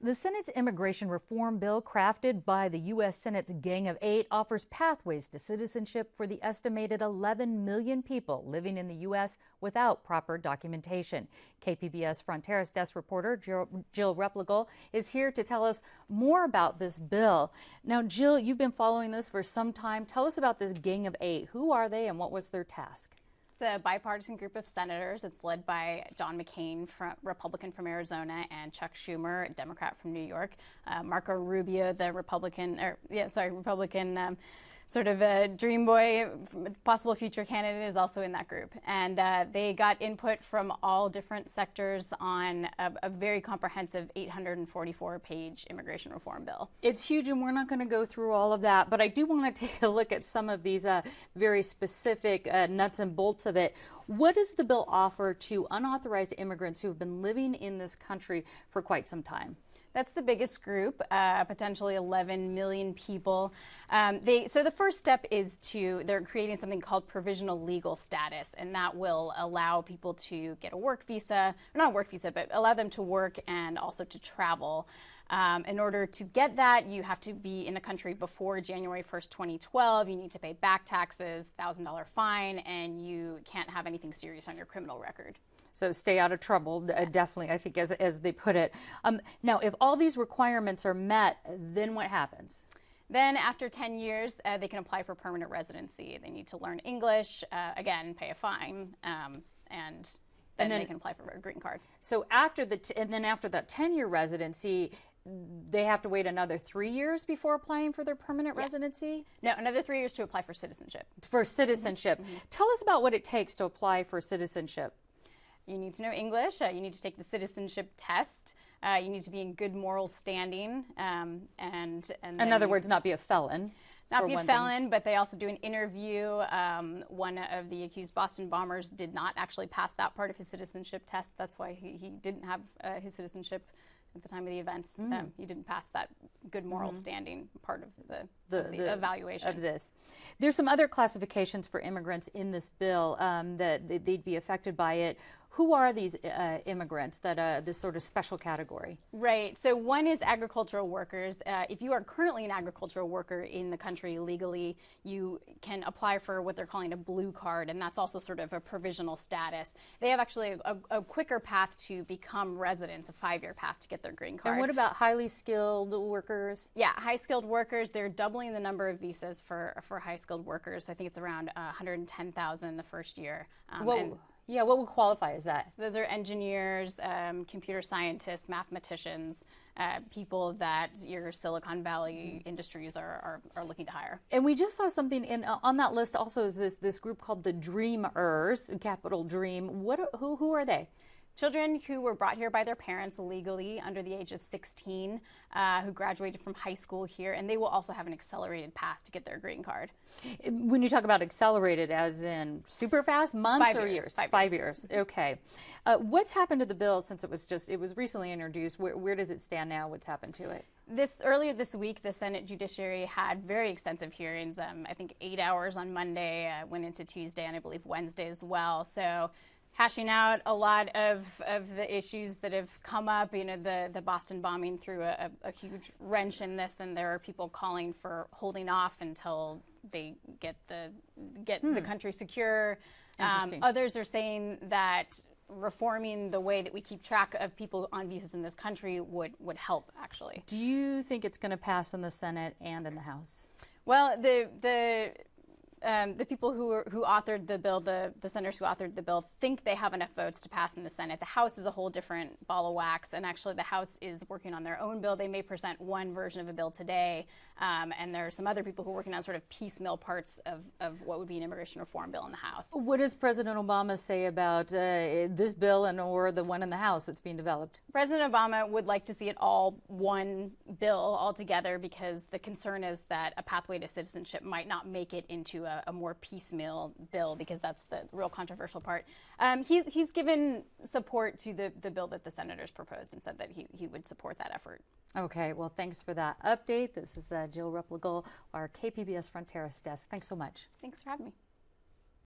The Senate's immigration reform bill, crafted by the U.S. Senate's Gang of Eight, offers pathways to citizenship for the estimated 11 million people living in the U.S. without proper documentation. KPBS Fronteras desk reporter Jill Replogle is here to tell us more about this bill. Now, Jill, you've been following this for some time. Tell us about this Gang of Eight. Who are they and what was their task? It's a bipartisan group of senators. It's led by John McCain, Republican from Arizona, and Chuck Schumer, Democrat from New York. Marco Rubio, the Republican sort of a dream boy, possible future candidate, is also in that group. And they got input from all different sectors on a very comprehensive 844-page immigration reform bill. It's huge, and we're not going to go through all of that, but I do want to take a look at some of these very specific nuts and bolts of it. What does the bill offer to unauthorized immigrants who have been living in this country for quite some time? That's the biggest group, potentially 11 million people. So the first step is they're creating something called provisional legal status, and that will allow people to get a work visa, not a work visa, but allow them to work and also to travel. In order to get that, you have to be in the country before January 1st, 2012. You need to pay back taxes, $1,000 fine, and you can't have anything serious on your criminal record. So stay out of trouble, definitely, I think, as they put it. Now, if all these requirements are met, then what happens? Then after 10 years, they can apply for permanent residency. They need to learn English, again, pay a fine, and then they can apply for a green card. So after that 10-year residency, they have to wait another 3 years before applying for their permanent residency? No, another 3 years to apply for citizenship. For citizenship. Mm-hmm. Tell us about what it takes to apply for citizenship. You need to know English. You need to take the citizenship test. You need to be in good moral standing. And in other words, not be a felon. Not be a felon, but they also do an interview. One of the accused Boston bombers did not actually pass that part of his citizenship test. That's why he didn't have his citizenship at the time of the events. He didn't pass that good moral standing part of the evaluation of this. There's some other classifications for immigrants in this bill that they'd be affected by it. Who are these immigrants that this sort of special category? Right. So one is agricultural workers. If you are currently an agricultural worker in the country legally, you can apply for what they're calling a blue card, and that's also sort of a provisional status. They have actually a quicker path to become residents, a 5-year path to get their green card. And what about highly skilled workers? Yeah, high skilled workers. They're doubling the number of visas for high skilled workers. I think it's around 110,000 the first year. Yeah, what would qualify as that? So those are engineers, computer scientists, mathematicians, people that your Silicon Valley industries are looking to hire. And we just saw something on that list also is this group called the Dreamers, capital Dream. Who are they? Children who were brought here by their parents legally under the age of 16, who graduated from high school here, and they will also have an accelerated path to get their green card. When you talk about accelerated, as in super fast, months or years? 5 years. Okay. What's happened to the bill since it was recently introduced? Where does it stand now? What's happened to it? Earlier this week, the Senate Judiciary had very extensive hearings. I think 8 hours on Monday, went into Tuesday, and I believe Wednesday as well. So, hashing out a lot of the issues that have come up. You know, the Boston bombing threw a huge wrench in this, and there are people calling for holding off until they get the country secure. Others are saying that reforming the way that we keep track of people on visas in this country would help, actually. Do you think it's going to pass in the Senate and in the House? Well, the people who authored the bill, the senators who authored the bill, think they have enough votes to pass in the Senate. The House is a whole different ball of wax, and actually the House is working on their own bill. They may present one version of a bill today, and there are some other people who are working on sort of piecemeal parts of what would be an immigration reform bill in the House. What does President Obama say about this bill or the one in the House that's being developed? President Obama would like to see it all one bill altogether, because the concern is that a pathway to citizenship might not make it into a more piecemeal bill, because that's the real controversial part. He's given support to the bill that the senators proposed and said that he would support that effort. Okay, well, thanks for that update. This is Jill Replogle, our KPBS Fronteras desk. Thanks so much. Thanks for having me.